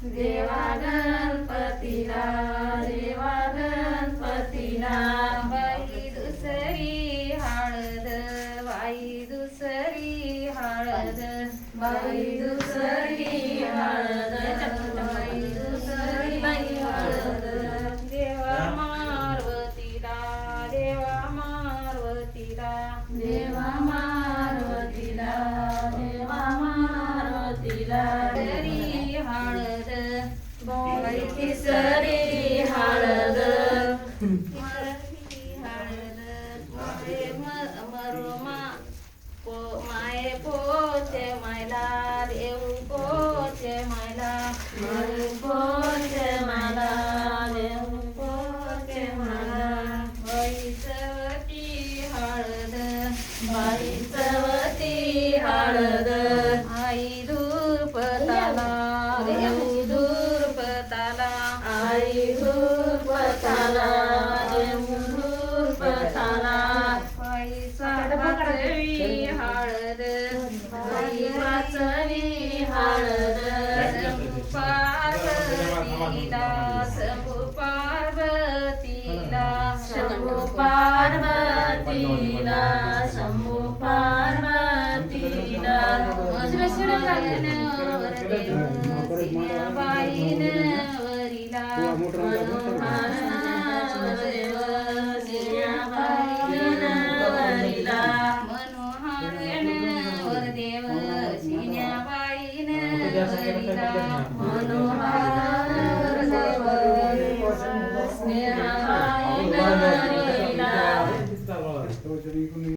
देवा गणपतीला देवा गणपतीला बाई दुसरी हळद बाई दुसरी हळद बाई दुसरी हळद बाई दुसरी हळद देवा मारवतीला देवा मारवतीला देवा मारवतीला देवा मारवतीला सरी हळद बाई तिसरी हळद माये पोचे मायला देव पोचे मायला माये पोचे मायला देव पोचे मायला बाई चवती हळद बाई चवती हळद आई धूपताला देव धूपताला आई धूपताला देव धूपताला बाई साडपाचवी हळद बाई वाचवी हळद शंभू पार्वतीला शंभू पार्वतीला शंभू पार्वतीला बाईन वरीला